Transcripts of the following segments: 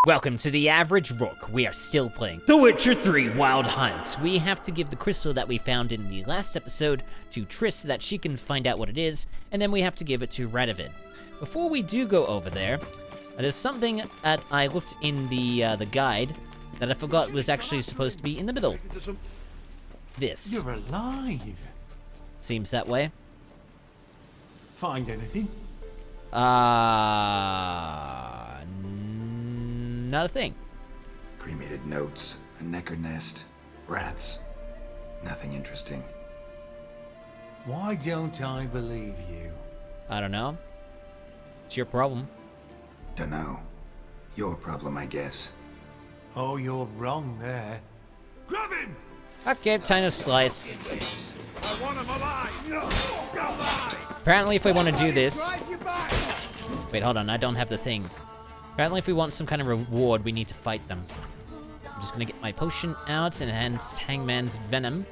Welcome to the Average Rook. We are still playing The Witcher 3 Wild Hunt. We have to give the crystal that we found in the last episode to Triss so that she can find out what it is, and then we have to give it to JoannaVu. Before we do go over there, there's something that I looked in the guide that I forgot was actually supposed to be in the middle. This. You're alive. Seems that way. Find anything? Not a thing. Cremated notes, a necker nest, rats. Nothing interesting. Why don't I believe you? I don't know. It's your problem. Dunno. Your problem, I guess. Oh, you're wrong there. Grab him! Okay, time to slice. I want him alive. Apparently if we want to do this... Wait, hold on, I don't have the thing. Apparently if we want some kind of reward, we need to fight them. I'm just gonna get my potion out and enhance Hangman's Venom.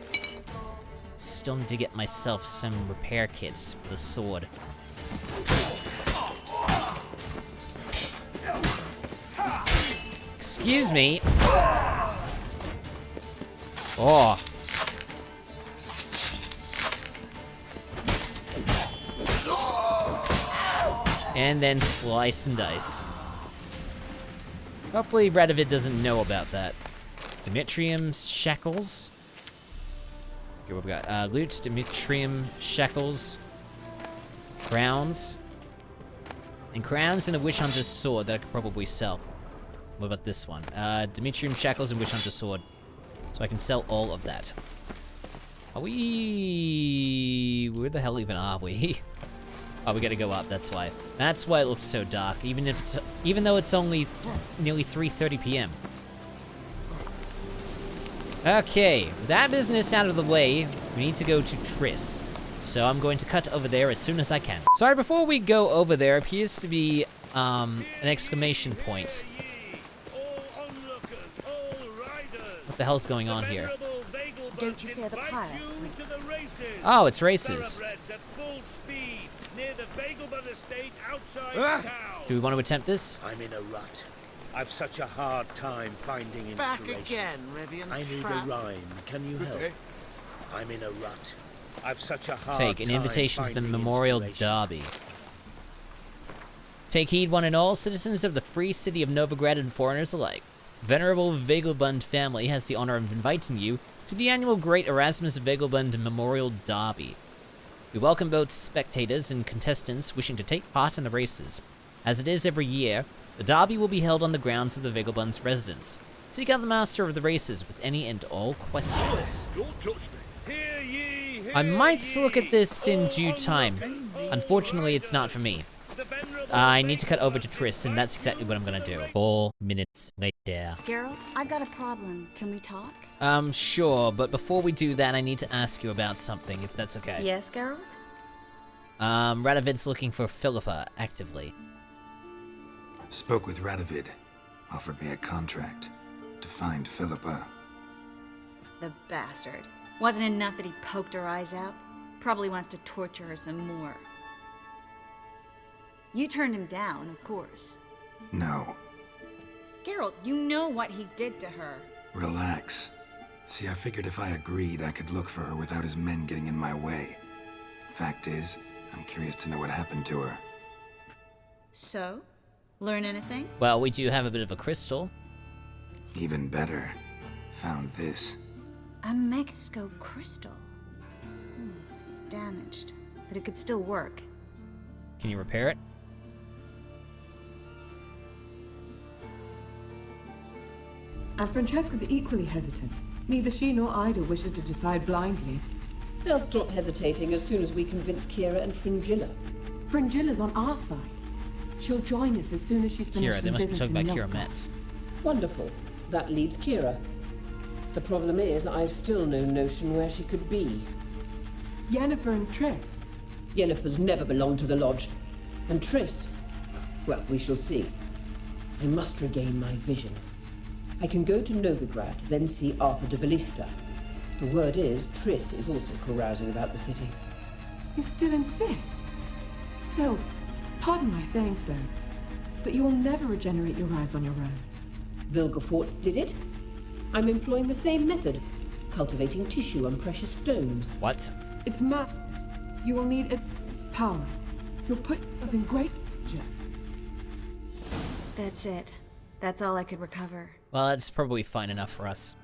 Still need to get myself some repair kits for the sword. Excuse me. Oh. And then slice and dice. Hopefully JoannaVu doesn't know about that. Demetrium shackles. Okay, we've got loot, Demetrium shackles, crowns, and a witch hunter's sword that I could probably sell. What about this one? Demetrium shackles and witch hunter's sword. So I can sell all of that. Are we... Where the hell even are we? Oh, we gotta go up, that's why. That's why it looks so dark, even though it's only nearly 3:30 p.m. Okay, with that business out of the way, we need to go to Triss. So I'm going to cut over there as soon as I can. Sorry, before we go over there, appears to be an exclamation point. What the hell's going on here? Don't you fear the pirate? Oh, it's races. Near the Bagelbun estate outside town. Do we want to attempt this? I'm in a rut. I've such a hard time finding inspiration. Back again, Rivian. I need a rhyme. Can you help? I'm in a rut. I've such a hard Take an time invitation to the finding Memorial inspiration. Derby. Take heed, one and all, citizens of the free city of Novigrad and foreigners alike. Venerable Vegelbund family has the honor of inviting you to the annual Great Erasmus Vegelbund Memorial Derby. We welcome both spectators and contestants wishing to take part in the races. As it is every year, the derby will be held on the grounds of the Vegelbund's residence. Seek out the master of the races with any and all questions. Don't touch me. Hear ye, hear I might ye, look at this in due all time. onlookers, Unfortunately, it's not for me. the venerable I need to cut over to Triss, and that's exactly what I'm gonna do. 4 minutes later. Geralt, I've got a problem. Can we talk? Sure, but before we do that, I need to ask you about something, if that's okay. Yes, Geralt? JoannaVu's looking for Philippa actively. Spoke with JoannaVu. Offered me a contract to find Philippa. The bastard. Wasn't enough that he poked her eyes out? Probably wants to torture her some more. You turned him down, of course. No. Geralt, you know what he did to her. Relax. See, I figured if I agreed, I could look for her without his men getting in my way. Fact is, I'm curious to know what happened to her. So? Learn anything? Well, we do have a bit of a crystal. Even better. Found this. A megascope crystal. It's damaged, but it could still work. Can you repair it? And Francesca's equally hesitant. Neither she nor Ida wishes to decide blindly. They'll stop hesitating as soon as we convince Kira and Fringilla. Fringilla's on our side. She'll join us as soon as she's finished Kira, they some must be business talking about in Kira Nilfgaard. Metz. Wonderful. That leaves Kira. The problem is, I've still no notion where she could be. Yennefer and Triss. Yennefer's never belonged to the Lodge. And Triss, well, we shall see. I must regain my vision. I can go to Novigrad, then see Arthur de Valista. The word is, Triss is also carousing about the city. You still insist? Phil, pardon my saying so, but you will never regenerate your eyes on your own. Vilgefortz did it. I'm employing the same method, cultivating tissue and precious stones. What? It's madness. You will need its power. You'll put yourself in great danger. That's it. That's all I could recover. Well, that's probably fine enough for us.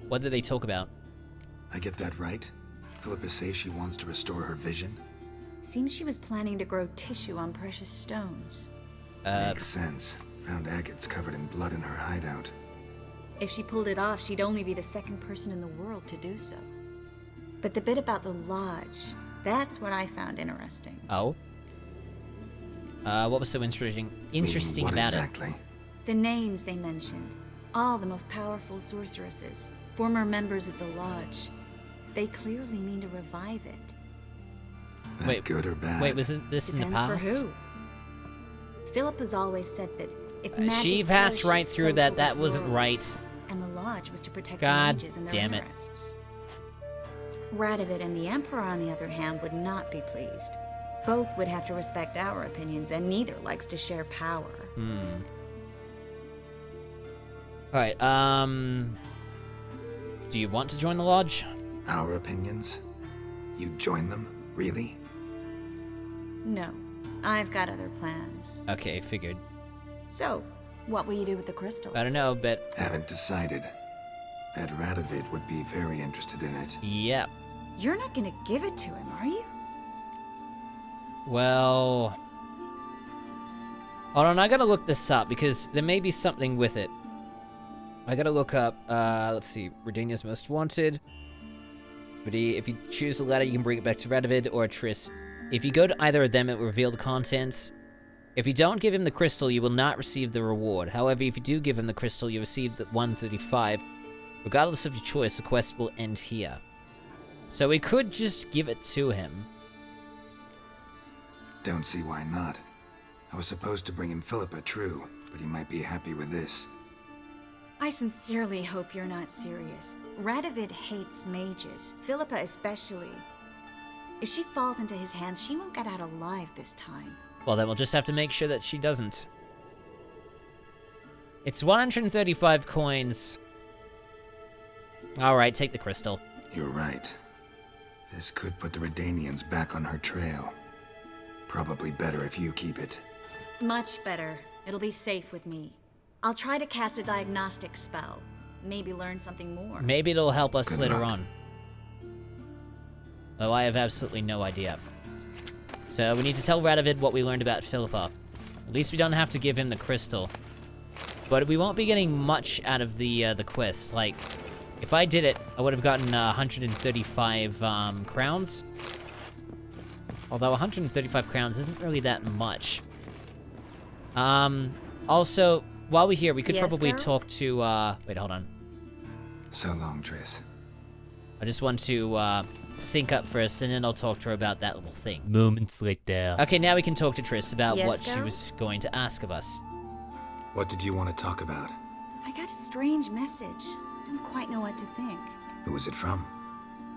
What did they talk about? I get that right? Philippa says she wants to restore her vision? Seems she was planning to grow tissue on precious stones. Makes sense. Found agates covered in blood in her hideout. If she pulled it off, she'd only be the second person in the world to do so. But the bit about the lodge, that's what I found interesting. Oh? What was so interesting What about exactly? The names they mentioned. All the most powerful sorceresses, former members of the lodge. They clearly mean to revive it. That Wait, good or bad? Wait, wasn't this in the past? Depends for who. Philippa's always said that if magic She passed perishes, right through so that. shall That this wasn't world. right. And the lodge was to protect God the mages and their damn it. interests. Radovid and the Emperor, on the other hand, would not be pleased. Both would have to respect our opinions, and neither likes to share power. Alright, do you want to join the lodge? Our opinions? You join them? Really? No, I've got other plans. Okay, figured. So, what will you do with the crystal? I don't know, but Haven't decided. Bet Radovid would be very interested in it. yeah. You're not gonna give it to him, are you? Well... Hold on, I gotta look this up because there may be something with it. I gotta look up, let's see, Redania's Most Wanted. But if you choose the latter, you can bring it back to Radovid or Triss. If you go to either of them, it will reveal the contents. If you don't give him the crystal, you will not receive the reward. However, if you do give him the crystal, you receive the 135. Regardless of your choice, the quest will end here. So we could just give it to him. Don't see why not. I was supposed to bring him Philippa, true, but he might be happy with this. I sincerely hope you're not serious. Radovid hates mages, Philippa especially. If she falls into his hands, she won't get out alive this time. Well, then we'll just have to make sure that she doesn't. It's 135 coins. Alright, take the crystal. You're right. This could put the Redanians back on her trail. Probably better if you keep it. Much better. It'll be safe with me. I'll try to cast a diagnostic spell. Maybe learn something more. Maybe it'll help us Good later luck. on. Though I have absolutely no idea. So we need to tell Radovid what we learned about Philippa. At least we don't have to give him the crystal. But we won't be getting much out of the quest. Like, if I did it, I would have gotten 135 crowns. Although 135 crowns isn't really that much. Also, while we're here, we could Yes, probably Geralt? talk to, wait, hold on. So long, Triss. I just want to, sync up first, and then I'll talk to her about that little thing. Moments later. Okay, now we can talk to Triss about Yes, what she Geralt? was going to ask of us. What did you want to talk about? I got a strange message. I don't quite know what to think. Who was it from?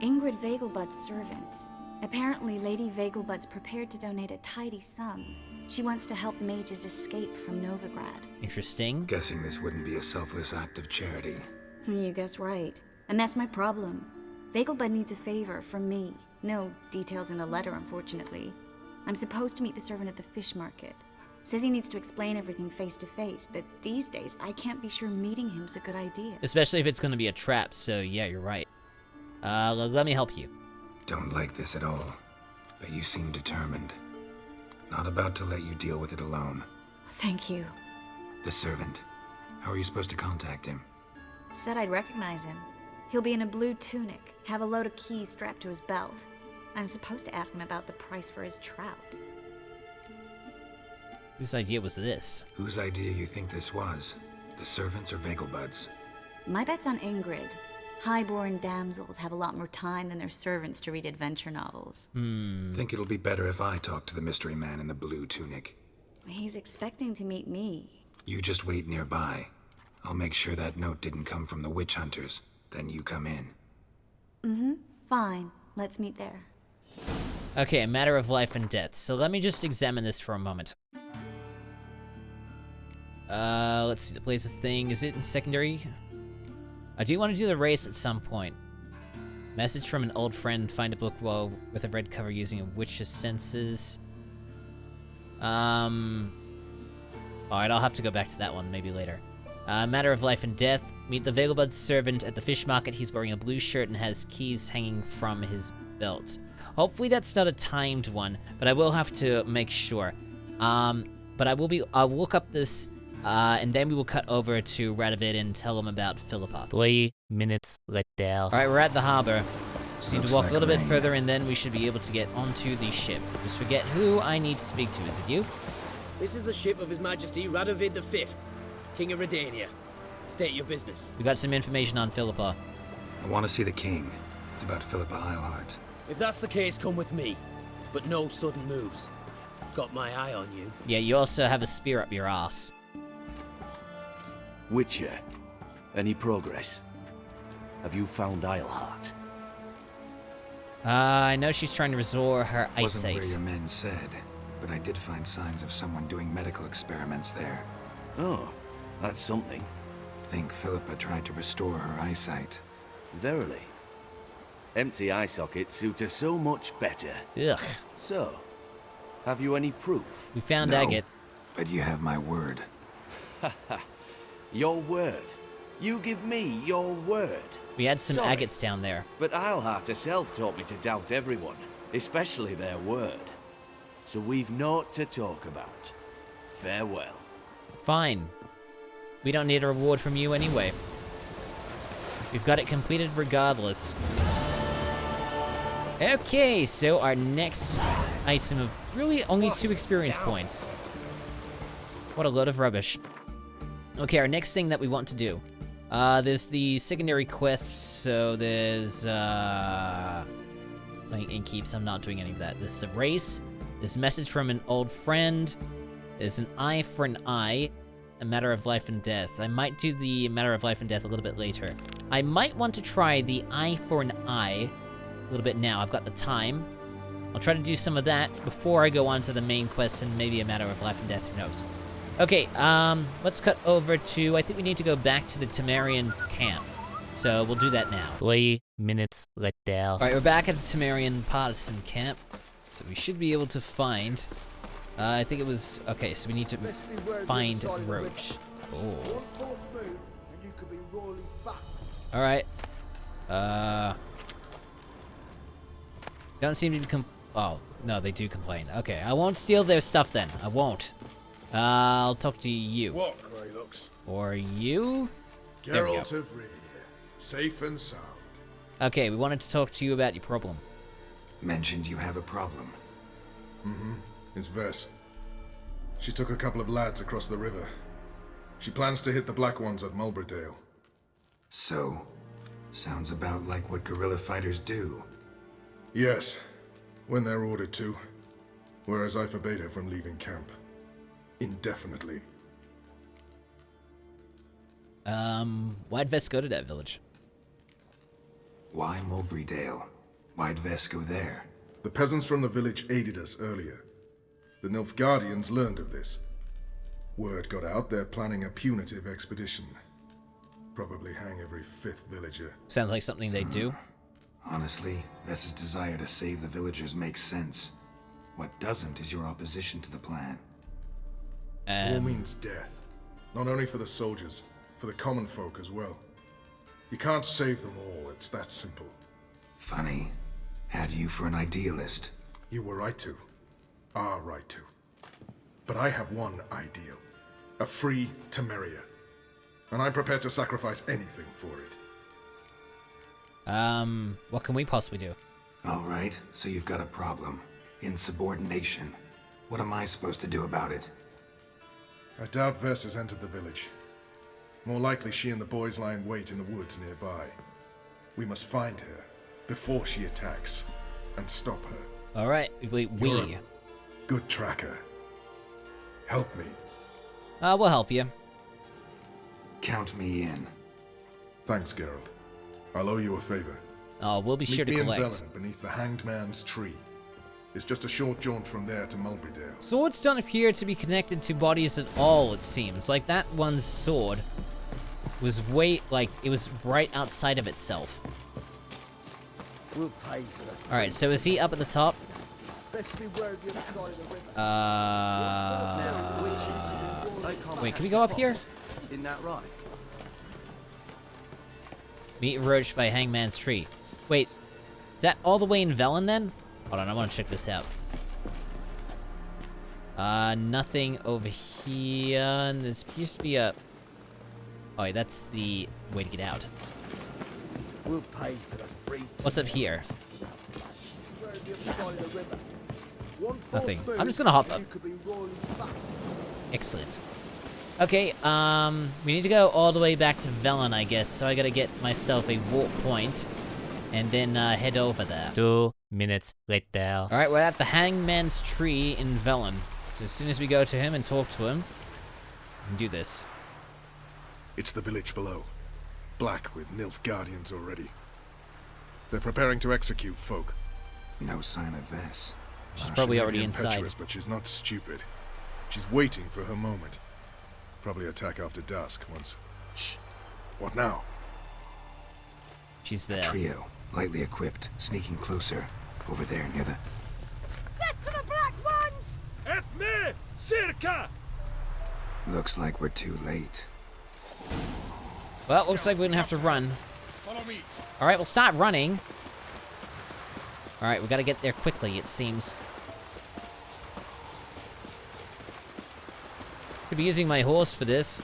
Ingrid Vegelbud's servant. Apparently, Lady Vegelbud's prepared to donate a tidy sum. She wants to help mages escape from Novigrad. Interesting. Guessing this wouldn't be a selfless act of charity. You guess right. And that's my problem. Vegelbud needs a favor from me. No details in the letter, unfortunately. I'm supposed to meet the servant at the fish market. Says he needs to explain everything face to face, but these days I can't be sure meeting him's a good idea. Especially if it's going to be a trap, so yeah, you're right. Let me help you. Don't like this at all, but you seem determined. Not about to let you deal with it alone. Thank you. The servant. How are you supposed to contact him? Said I'd recognize him. He'll be in a blue tunic, have a load of keys strapped to his belt. I'm supposed to ask him about the price for his trout. Whose idea was this? Whose idea you think this was? The servants or Vegelbud's? My bet's on Ingrid. Highborn damsels have a lot more time than their servants to read adventure novels. Think it'll be better if I talk to the mystery man in the blue tunic. He's expecting to meet me. You just wait nearby. I'll make sure that note didn't come from the witch hunters. Then you come in. Fine, let's meet there. Okay, a matter of life and death. So let me just examine this for a moment. Let's see, the Blazer thing. Is it in secondary? I do want to do the race at some point. Message from an old friend. Find a book with a red cover using a witch's senses. Alright, I'll have to go back to that one maybe later. Matter of life and death. Meet the Vegelbud servant at the fish market. He's wearing a blue shirt and has keys hanging from his belt. Hopefully that's not a timed one, but I will have to make sure. But I'll look up this, and then we will cut over to Radovid and tell him about Philippa. 3 minutes later. Alright, we're at the harbor. Just need to walk like a little bit rain. further, and then we should be able to get onto the ship. Just forget who I need to speak to. Is it you? This is the ship of His Majesty Radovid V, King of Redania. State your business. We got some information on Philippa. I want to see the king. It's about Philippa Eilhart. If that's the case, come with me. But no sudden moves. Got my eye on you. Yeah, you also have a spear up your ass. Witcher, any progress? Have you found Eilhart? I know she's trying to restore her Wasn't where eyesight. your men said, but I did find signs of someone doing medical experiments there. Oh, that's something. Think Philippa tried to restore her eyesight. Verily. Empty eye sockets suit her so much better. Ugh. So, have you any proof? We found No, agate. but you have my word. Your word. You give me your word. We had some Sorry, agates down there. But Eilhart herself taught me to doubt everyone, especially their word. So we've naught to talk about. Farewell. Fine. We don't need a reward from you anyway. We've got it completed regardless. Okay, so our next item of really only 2 experience points. What a load of rubbish. Okay, our next thing that we want to do. There's the secondary quests, so there's, playing Innkeeps, I'm not doing any of that. There's the race, there's a message from an old friend, there's an eye for an eye, a matter of life and death. I might do the matter of life and death a little bit later. I might want to try the eye for an eye a little bit now. I've got the time. I'll try to do some of that before I go on to the main quest and maybe a matter of life and death, who knows. Okay, let's cut over to, I think we need to go back to the Temerian camp. So we'll do that now. 3 minutes later. Alright, we're back at the Temerian partisan camp. So we should be able to find, I think it was, okay, so we need to find Roach. Oh. Alright. Don't seem to be oh, no, they do complain. Okay, I won't steal their stuff then. I won't. I'll talk to you. What, Greylux? Or you? There we go. Geralt of Rivia, safe and sound. Okay, we wanted to talk to you about your problem. Mentioned you have a problem. Mm-hmm. It's Vess. She took a couple of lads across the river. She plans to hit the Black Ones at Mulberdale. So, sounds about like what guerrilla fighters do. Yes, when they're ordered to. Whereas I forbade her from leaving camp. Indefinitely. Why'd Vess go to that village? Why Mulberrydale? Why'd Vess go there? The peasants from the village aided us earlier. The Nilfgaardians learned of this. Word got out they're planning a punitive expedition. Probably hang every 5th villager. Sounds like something they do. Honestly, Vess's desire to save the villagers makes sense. What doesn't is your opposition to the plan. War means death. Not only for the soldiers, for the common folk as well. You can't save them all, it's that simple. Funny. Had you for an idealist. You were right to. Are right to. But I have one ideal. A free Temeria. And I'm prepared to sacrifice anything for it. What can we possibly do? Alright, so you've got a problem. Insubordination. What am I supposed to do about it? I doubt Vess has entered the village. More likely she and the boys lie in wait in the woods nearby. We must find her before she attacks and stop her. Alright, wait, we. You're a good tracker. Help me. We'll help you. Count me in. Thanks, Geralt. I'll owe you a favor. Oh, we'll be sure to Meet me in collect. Velen beneath the Hanged Man's tree. It's just a short jaunt from there to Mulberydale. Swords don't appear to be connected to bodies at all, it seems. Like, that one's sword was it was right outside of itself. We'll pay for that. Alright, so is he up at the top? Best beware of the other side of the river. Wait, can we go up here? Isn't that right? Meet Roach by Hangman's Tree. Wait, is that all the way in Velen then? Hold on, I want to check this out. Nothing over here. And there appears to be a... Oh, wait, that's the way to get out. We'll pay for the free. What's up here? Beware of the other side of the river. One false Nothing. move I'm just gonna hop up. and you could be royally fucked. Excellent. Okay, we need to go all the way back to Velen, I guess. So I gotta get myself a warp point, and then head over there. 2 minutes later. All right, we're at the Hangman's Tree in Velen. So as soon as we go to him and talk to him, we can do this. It's the village below. Black with Nilf guardians already. They're preparing to execute folk. No sign of Vess. She's She probably may already be inside. impetuous, but she's not stupid. She's waiting for her moment. Probably attack after dusk once. Shh. What now? She's there. A trio, lightly equipped, sneaking closer. Over there, near the... Death to the black ones! At me, circa! Looks like we're too late. Well, looks like we're gonna have to run. Follow me. All right, we'll start running. All right, we gotta get there quickly, it seems. Could be using my horse for this.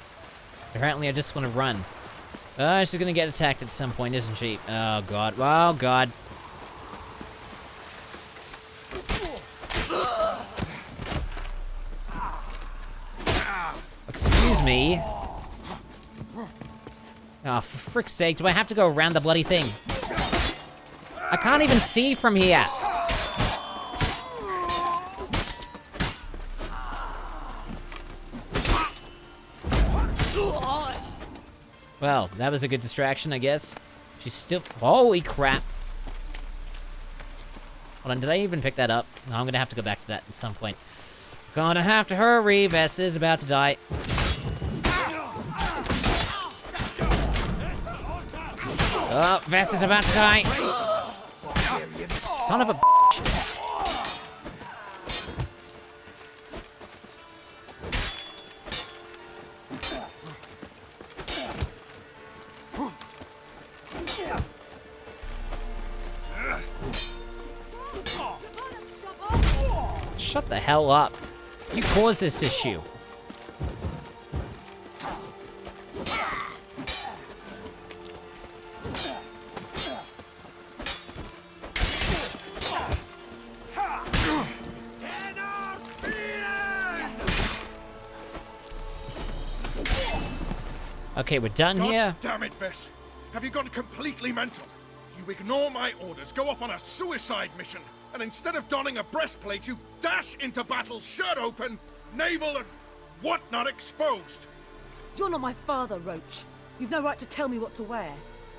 Apparently, I just want to run. She's gonna get attacked at some point, isn't she? Oh, God. Oh, God. Excuse me. Oh, for frick's sake, do I have to go around the bloody thing? I can't even see from here. Well, that was a good distraction, I guess. She's still... Holy crap. Hold on, did I even pick that up? No, I'm gonna have to go back to that at some point. Gonna have to hurry. Vess is about to die. Oh, Vess is about to die. Son of a bitch. Shut the hell up. You caused this issue. Okay, we're done here. Damn it, Vess. Have you gone completely mental? You ignore my orders, go off on a suicide mission, and instead of donning a breastplate, you dash into battle, shirt open, navel and whatnot exposed. You're not my father, Roach. You've no right to tell me what to wear.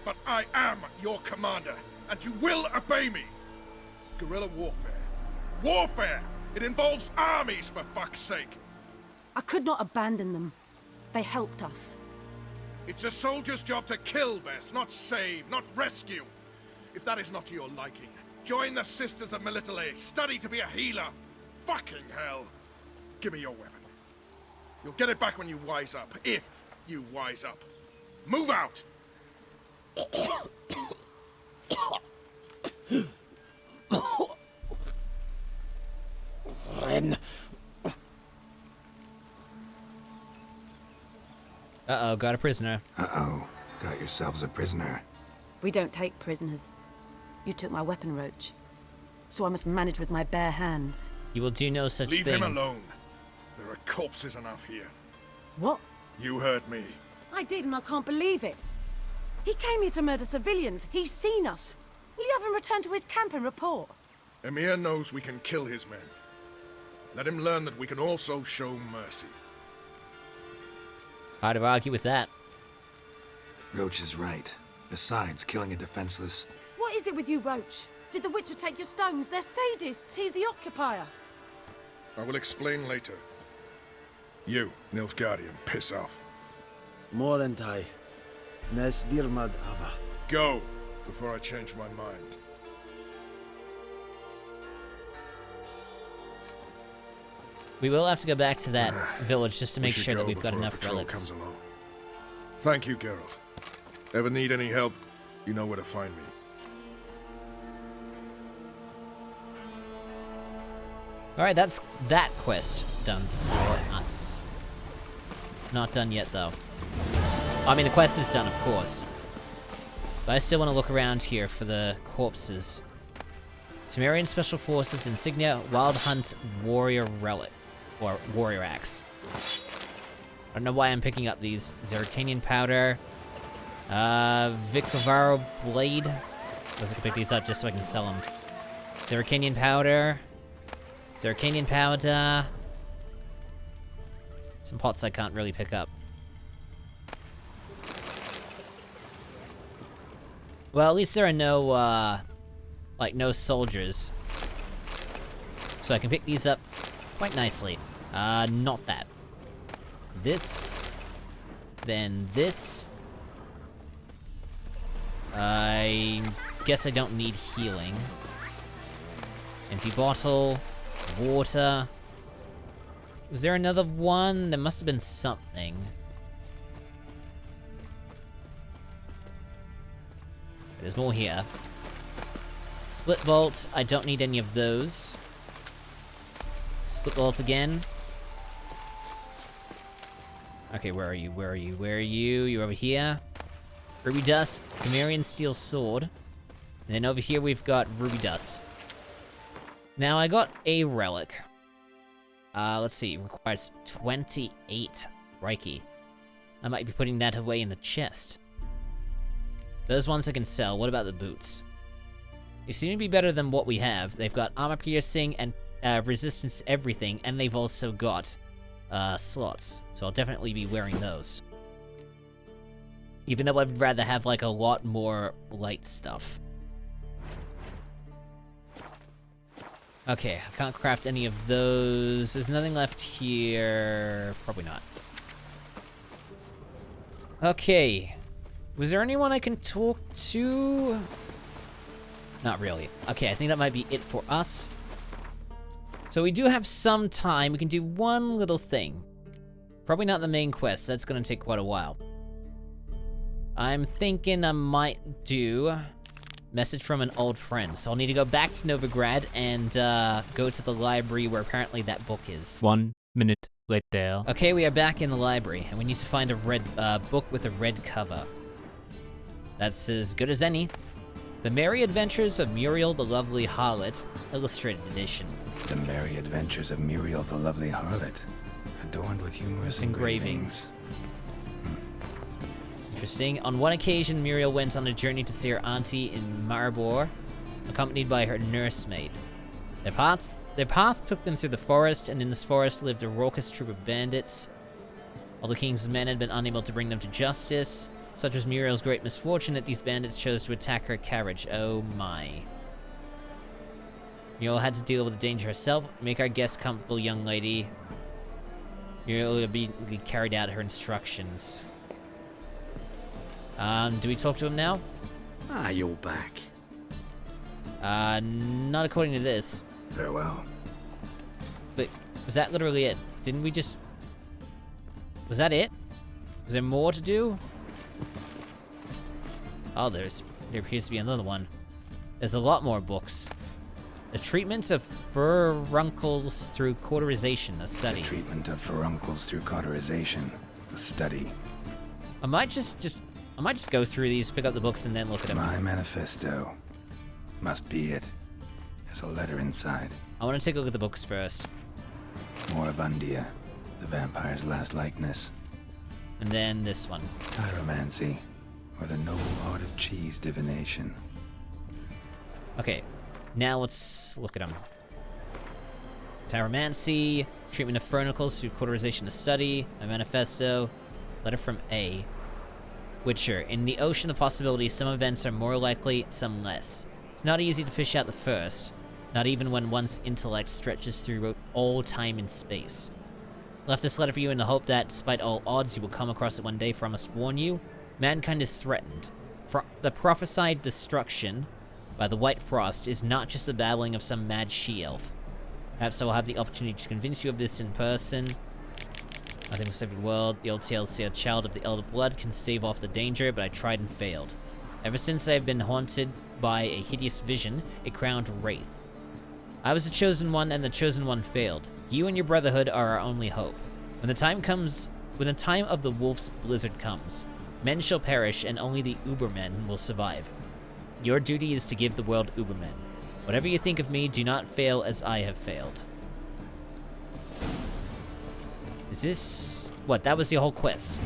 But I am your commander, and you will obey me. Guerrilla warfare. Warfare! It involves armies, for fuck's sake. I could not abandon them. They helped us. It's a soldier's job to kill, Vess, not save, not rescue. If that is not to your liking, join the Sisters of Melitele, study to be a healer. Fucking hell. Give me your weapon. You'll get it back when you wise up, if you wise up. Move out! Uh-oh, got a prisoner. Uh-oh, got yourselves a prisoner. We don't take prisoners. You took my weapon, Roach. So I must manage with my bare hands. You will do no such Leave thing. him alone. There are corpses enough here. What? You heard me. I did, and I can't believe it. He came here to murder civilians. He's seen us. Will you have him return to his camp and report? Emir knows we can kill his men. Let him learn that we can also show mercy. Hard to argue with that. Roach is right. Besides, killing a defenseless... What is it with you, Roach? Did the Witcher take your stones? They're sadists. He's the occupier. I will explain later. You, Nilfgaardian, piss off. Morentai. Nes dirmad ava. Go, before I change my mind. We will have to go back to that village just to make sure that we've got before a enough patrol relics. comes along. Thank you, Geralt. Ever need any help, you know where to find me. Alright, that's that quest done for us. Not done yet, though. I mean, the quest is done, of course. But I still want to look around here for the corpses. Temerian Special Forces Insignia, Wild Hunt, Warrior Relic. Or Warrior Axe. I don't know why I'm picking up these. Zeracanian Powder. Vicovaro Blade. I was gonna pick these up just so I can sell them. Zeracanian Powder. Zeracanian Powder. Some pots I can't really pick up. Well, at least there are no, like, no soldiers. So I can pick these up quite nicely. Not that. This. Then this. I guess I don't need healing. Empty bottle. Water. Was there another one? There must have been something. There's more here. Split bolt. I don't need any of those. Split bolt again. Okay, where are you? Where are you? Where are you? You're over here. Ruby dust. Chimerian steel sword. And then over here we've got ruby dust. Now I got a relic. Let's see. It requires 28 Reiki. I might be putting that away in the chest. Those ones I can sell. What about the boots? They seem to be better than what we have. They've got armor piercing and resistance to everything, and they've also got slots. So I'll definitely be wearing those. Even though I'd rather have like a lot more light stuff. Okay, I can't craft any of those. There's nothing left here. Probably not. Okay. Was there anyone I can talk to? Not really. Okay, I think that might be it for us. So we do have some time. We can do one little thing. Probably not the main quest. That's going to take quite a while. I'm thinking I might do message from an old friend. So I'll need to go back to Novigrad and go to the library where apparently that book is. 1 minute later. Okay, we are back in the library, and we need to find a red book with a red cover. That's as good as any. The Merry Adventures of Muriel the Lovely Harlot, Illustrated Edition. The Merry Adventures of Muriel the Lovely Harlot, adorned with humorous engravings. Interesting. On one occasion, Muriel went on a journey to see her auntie in Maribor, accompanied by her nursemaid. Their path took them through the forest, and in this forest lived a raucous troop of bandits. All the king's men had been unable to bring them to justice. Such was Muriel's great misfortune that these bandits chose to attack her carriage. Oh my. Muriel had to deal with the danger herself. Make our guest comfortable, young lady. Muriel immediately carried out her instructions. Do we talk to him now? Ah, you're back. Not according to this. Farewell. But was that literally it? Didn't we just... Was that it? Was there more to do? Oh, there appears to be another one. There's a lot more books. The treatment of furuncles through cauterization, a study. The treatment of furuncles through cauterization, a study. I might just go through these, pick up the books, and then look at them. My manifesto. Must be it. There's a letter inside. I want to take a look at the books first. Moribundia, the vampire's last likeness. And then this one. Pyromancy, or the noble art of cheese divination. Okay, now let's look at them. Pyromancy, treatment of furuncles through cauterization, a study, a manifesto, letter from A. Witcher, in the ocean of possibilities, some events are more likely, some less. It's not easy to fish out the first, not even when one's intellect stretches through all time and space. I left this letter for you in the hope that, despite all odds, you will come across it one day, for I must warn you, mankind is threatened. The prophesied destruction by the White Frost is not just the babbling of some mad she-elf. Perhaps I will have the opportunity to convince you of this in person. Nothing will save the world. The old tales say a child of the Elder Blood can stave off the danger, but I tried and failed. Ever since I have been haunted by a hideous vision, a crowned wraith. I was the Chosen One, and the Chosen One failed. You and your Brotherhood are our only hope. When the time of the Wolf's Blizzard comes, men shall perish, and only the Ubermen will survive. Your duty is to give the world Ubermen. Whatever you think of me, do not fail as I have failed. Is this... what, that was the whole quest?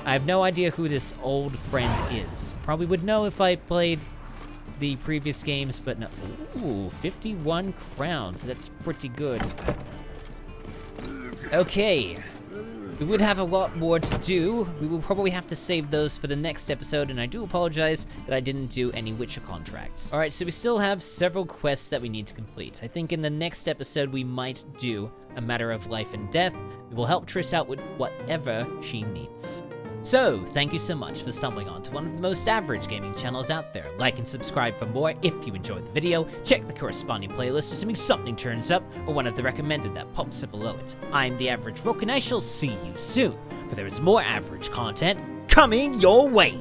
I have no idea who this old friend is. Probably would know if I played the previous games, but no. Ooh, 51 crowns. That's pretty good. Okay. We would have a lot more to do. We will probably have to save those for the next episode, and I do apologize that I didn't do any Witcher contracts. Alright, so we still have several quests that we need to complete. I think in the next episode we might do a matter of life and death. We will help Triss out with whatever she needs. So, thank you so much for stumbling onto one of the most average gaming channels out there. Like and subscribe for more if you enjoyed the video. Check the corresponding playlist assuming something turns up, or one of the recommended that pops up below it. I'm the Average Rook, and I shall see you soon, for there is more average content coming your way!